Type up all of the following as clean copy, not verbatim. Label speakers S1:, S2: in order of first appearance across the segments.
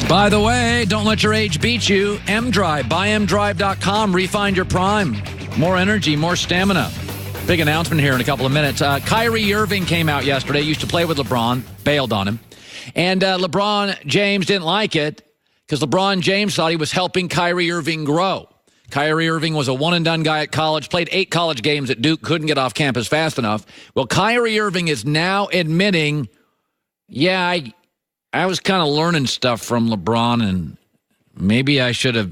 S1: By the way, don't let your age beat you. M-Drive, buymdrive.com, refine your prime. More energy, more stamina. Big announcement here in a couple of minutes. Kyrie Irving came out yesterday, used to play with LeBron, bailed on him. And LeBron James didn't like it because LeBron James thought he was helping Kyrie Irving grow. Kyrie Irving was a one-and-done guy at college, played 8 college games at Duke, couldn't get off campus fast enough. Well, Kyrie Irving is now admitting, yeah, I was kind of learning stuff from LeBron, and maybe I should have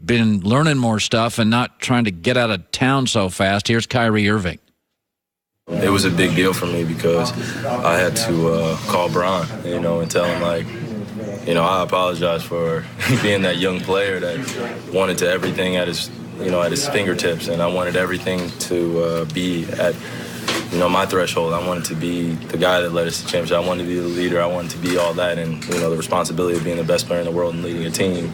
S1: been learning more stuff and not trying to get out of town so fast. Here's Kyrie Irving.
S2: It was a big deal for me because I had to call Bron, and tell him, I apologize for being that young player that wanted to everything at his fingertips, and I wanted everything to be at, my threshold. I wanted to be the guy that led us to championship. I wanted to be the leader. I wanted to be all that, and the responsibility of being the best player in the world and leading a team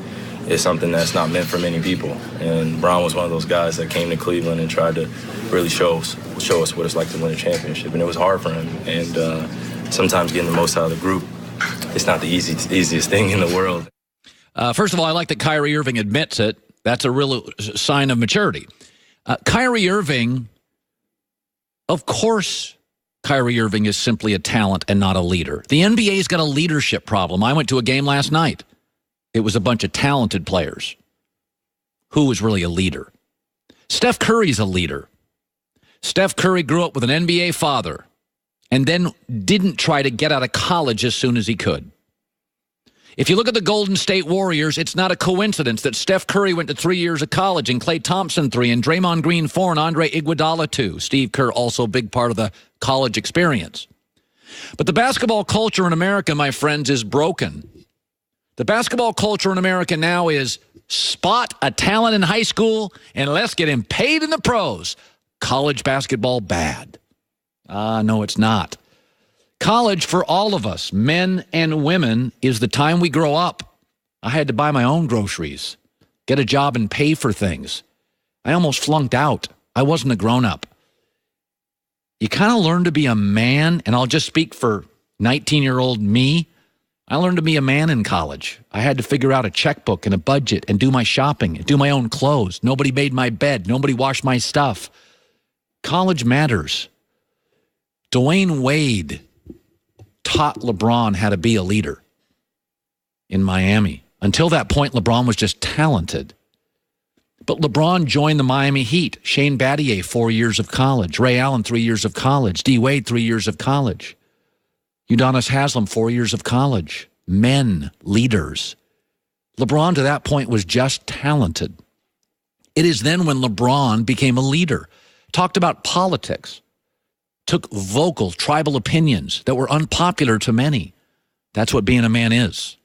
S2: is something that's not meant for many people. And Bron was one of those guys that came to Cleveland and tried to really show us what it's like to win a championship, and it was hard for him. And sometimes getting the most out of the group, it's not the easiest thing in the world.
S1: First of all, I like that Kyrie Irving admits it. That's a real sign of maturity. Kyrie Irving, of course, Kyrie Irving is simply a talent and not a leader. The NBA's got a leadership problem. I went to a game last night. It was a bunch of talented players. Who was really a leader? Steph Curry's a leader. Steph Curry grew up with an NBA father and then didn't try to get out of college as soon as he could. If you look at the Golden State Warriors, it's not a coincidence that Steph Curry went to 3 years of college and Klay Thompson 3 and Draymond Green 4 and Andre Iguodala 2. Steve Kerr also a big part of the college experience. But the basketball culture in America, my friends, is broken. The basketball culture in America now is spot a talent in high school and let's get him paid in the pros. College basketball bad. No, it's not. College for all of us, men and women, is the time we grow up. I had to buy my own groceries, get a job and pay for things. I almost flunked out. I wasn't a grown-up. You kind of learn to be a man, and I'll just speak for 19-year-old me. I learned to be a man in college. I had to figure out a checkbook and a budget and do my shopping and do my own clothes. Nobody made my bed. Nobody washed my stuff. College matters. Dwayne Wade taught LeBron how to be a leader in Miami. Until that point, LeBron was just talented. But LeBron joined the Miami Heat. Shane Battier, 4 years of college. Ray Allen, 3 years of college. D. Wade, 3 years of college. Udonis Haslem, 4 years of college. Men, leaders. LeBron, to that point, was just talented. It is then when LeBron became a leader, talked about politics, took vocal tribal opinions that were unpopular to many. That's what being a man is.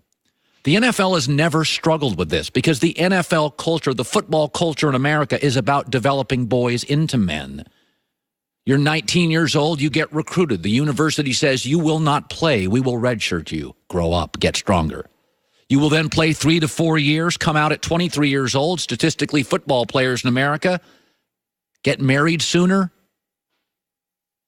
S1: The NFL has never struggled with this because the NFL culture, the football culture in America, is about developing boys into men. You're 19 years old, you get recruited. The university says you will not play. We will redshirt you. Grow up, get stronger. You will then play 3 to 4 years, come out at 23 years old. Statistically, football players in America get married sooner,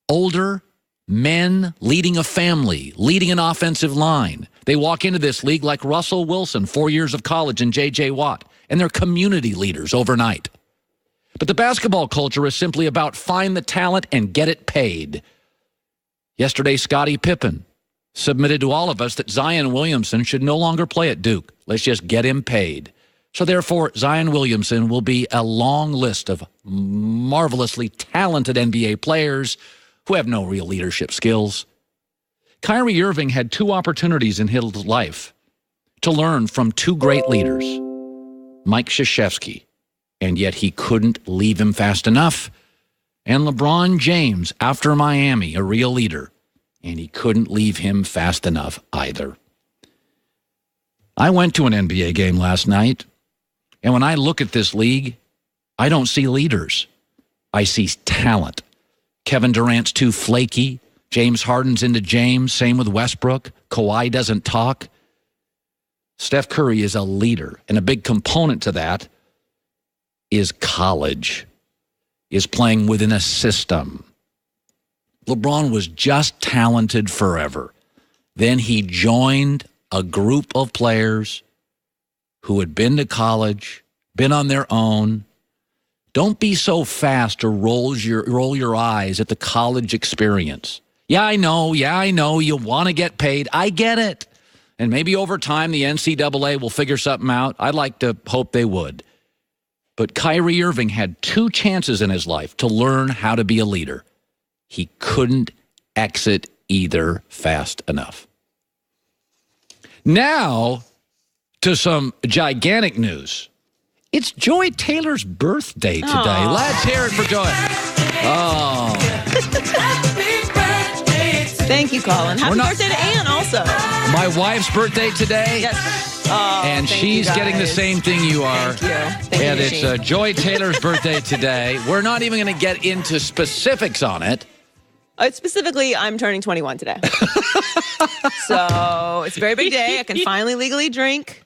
S1: older, men leading a family, leading an offensive line. They walk into this league like Russell Wilson, 4 years of college, and J.J. Watt, and they're community leaders overnight. But the basketball culture is simply about find the talent and get it paid. Yesterday, Scottie Pippen submitted to all of us that Zion Williamson should no longer play at Duke. Let's just get him paid. So therefore, Zion Williamson will be a long list of marvelously talented NBA players who have no real leadership skills. Kyrie Irving had 2 opportunities in his life to learn from 2 great leaders, Mike Krzyzewski, and yet he couldn't leave him fast enough, and LeBron James, after Miami, a real leader, and he couldn't leave him fast enough either. I went to an NBA game last night, and when I look at this league, I don't see leaders. I see talent. Kevin Durant's too flaky. James Harden's into James. Same with Westbrook. Kawhi doesn't talk. Steph Curry is a leader, and a big component to that is college, is playing within a system. LeBron was just talented forever. Then he joined a group of players who had been to college, been on their own. Don't be so fast to roll your eyes at the college experience. Yeah, I know. You want to get paid. I get it. And maybe over time the NCAA will figure something out. I'd like to hope they would. But Kyrie Irving had 2 chances in his life to learn how to be a leader. He couldn't exit either fast enough. Now, to some gigantic news. It's Joy Taylor's birthday today.
S3: Aww.
S1: Let's hear it for Joy. Oh.
S3: Thank you, Colin. Happy birthday to Ann also.
S1: My wife's birthday today.
S3: Yes. Oh,
S1: and she's getting the same thing you are.
S3: Thank you. Thank
S1: and
S3: you,
S1: it's Joy Taylor's birthday today. We're not even going to get into specifics on it.
S3: Specifically, I'm turning 21 today. So it's a very big day. I can finally legally drink.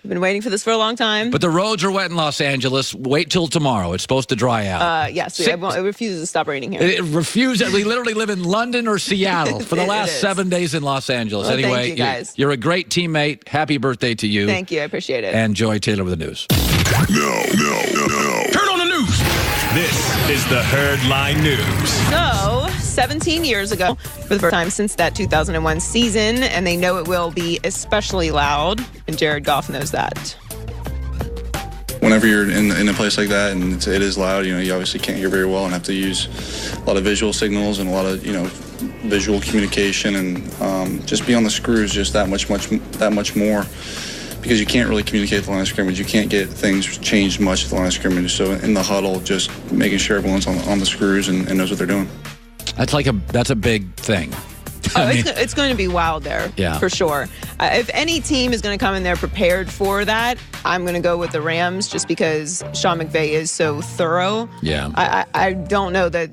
S3: I've been waiting for this for a long time.
S1: But the roads are wet in Los Angeles. Wait till tomorrow. It's supposed to dry out.
S3: Yes, it refuses to stop raining here.
S1: It refuses. We literally live in London or Seattle for the last 7 days in Los Angeles.
S3: Well,
S1: anyway,
S3: thank you guys.
S1: You're a great teammate. Happy birthday to you.
S3: Thank you. I appreciate it.
S1: And Joy Taylor with the news.
S4: No. Turn on the news. This is the Herdline News.
S3: So, 17 years ago, for the first time since that 2001 season, and they know it will be especially loud, and Jared Goff knows that.
S5: Whenever you're in a place like that and it is loud, you obviously can't hear very well and have to use a lot of visual signals and a lot of, visual communication and just be on the screws just that much more. Because you can't really communicate at the line of scrimmage. You can't get things changed much at the line of scrimmage. So in the huddle, just making sure everyone's on the screws and knows what they're doing.
S1: That's a big thing.
S3: It's going to be wild there, for sure. If any team is going to come in there prepared for that, I'm going to go with the Rams just because Sean McVay is so thorough.
S1: Yeah.
S3: I don't know that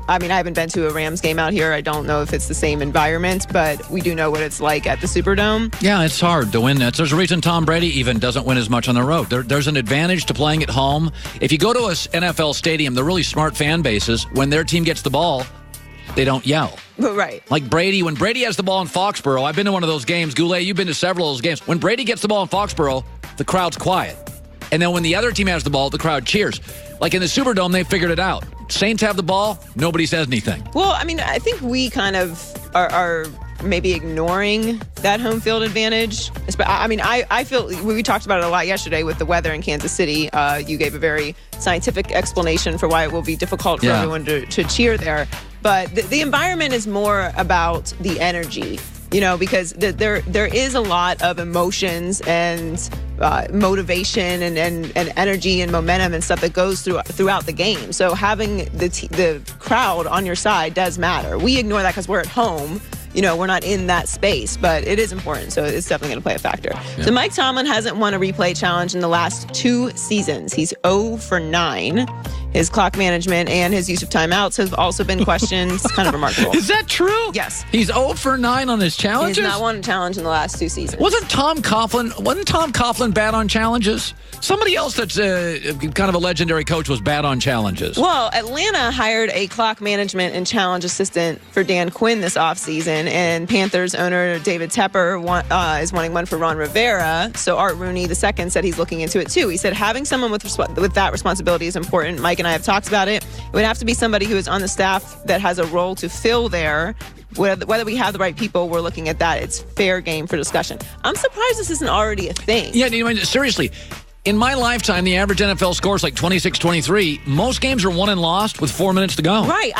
S3: I haven't been to a Rams game out here. I don't know if it's the same environment, but we do know what it's like at the Superdome.
S1: Yeah, it's hard to win. There's a reason Tom Brady even doesn't win as much on the road. There's an advantage to playing at home. If you go to a NFL stadium, the really smart fan bases, when their team gets the ball, they don't yell.
S3: Right.
S1: Like Brady, when Brady has the ball in Foxborough, I've been to one of those games. Goulet, you've been to several of those games. When Brady gets the ball in Foxborough, the crowd's quiet. And then when the other team has the ball, the crowd cheers. Like in the Superdome, they figured it out. Saints have the ball, nobody says anything.
S3: Well, I think we kind of are maybe ignoring that home field advantage. I feel we talked about it a lot yesterday with the weather in Kansas City. You gave a very scientific explanation for why it will be difficult for everyone to cheer there. But the environment is more about the energy, because there is a lot of emotions and motivation and energy and momentum and stuff that goes throughout the game. So having the crowd on your side does matter. We ignore that because we're at home. We're not in that space, but it is important. So it's definitely going to play a factor. Yeah. So Mike Tomlin hasn't won a replay challenge in the last 2 seasons. He's 0 for 9. His clock management and his use of timeouts have also been questioned. It's kind of remarkable.
S1: Is that true?
S3: Yes.
S1: He's 0 for 9 on his challenges?
S3: He's not won a challenge in the last 2 seasons.
S1: Wasn't Tom Coughlin bad on challenges? Somebody else that's kind of a legendary coach was bad on challenges.
S3: Well, Atlanta hired a clock management and challenge assistant for Dan Quinn this offseason, and Panthers owner David Tepper is wanting one for Ron Rivera. So Art Rooney II said he's looking into it too. He said having someone with that responsibility is important. Mike and I have talked about it. It would have to be somebody who is on the staff that has a role to fill there. Whether we have the right people, we're looking at that. It's fair game for discussion. I'm surprised this isn't already a thing.
S1: Yeah, seriously. In my lifetime, the average NFL score is like 26-23. Most games are won and lost with 4 minutes to go.
S3: Right.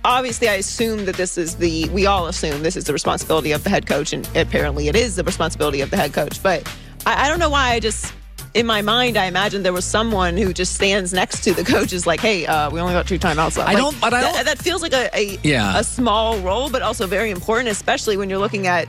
S3: Obviously, I assume that we all assume this is the responsibility of the head coach, and apparently it is the responsibility of the head coach. But I don't know why in my mind, I imagine there was someone who just stands next to the coach is like, hey, we only got 2 timeouts left. That feels like a small role, but also very important, especially when you're looking at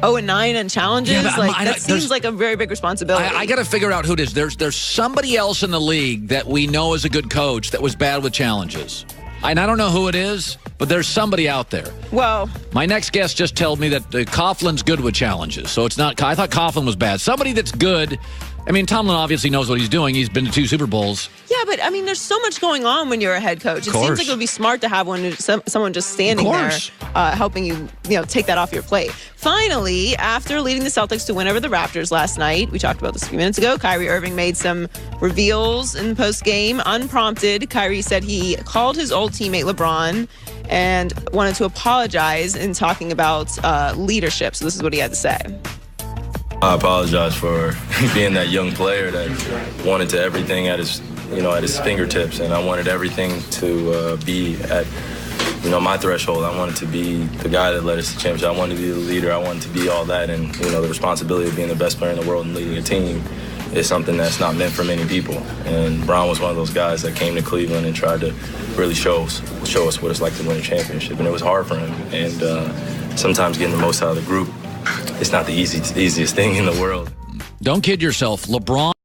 S3: 0-9 and challenges.
S1: Yeah,
S3: that seems like a very big responsibility.
S1: I got to figure out who it is. There's somebody else in the league that we know is a good coach that was bad with challenges. And I don't know who it is, but there's somebody out there.
S3: Well,
S1: my next guest just told me that Coughlin's good with challenges, so it's not. I thought Coughlin was bad. Somebody that's good I mean, Tomlin obviously knows what he's doing. He's been to 2 Super Bowls.
S3: Yeah, but I mean, there's so much going on when you're a head coach. It seems like it would be smart to have someone just standing there, helping you, take that off your plate. Finally, after leading the Celtics to win over the Raptors last night, we talked about this a few minutes ago, Kyrie Irving made some reveals in the post-game, unprompted. Kyrie said he called his old teammate LeBron and wanted to apologize in talking about leadership. So this is what he had to say.
S2: I apologize for being that young player that wanted to everything at his fingertips, and I wanted everything to be at, my threshold. I wanted to be the guy that led us to championship. I wanted to be the leader. I wanted to be all that, and the responsibility of being the best player in the world and leading a team is something that's not meant for many people. And Bron was one of those guys that came to Cleveland and tried to really show us what it's like to win a championship, and it was hard for him. And sometimes getting the most out of the group, it's not the easiest thing in the world.
S1: Don't kid yourself. LeBron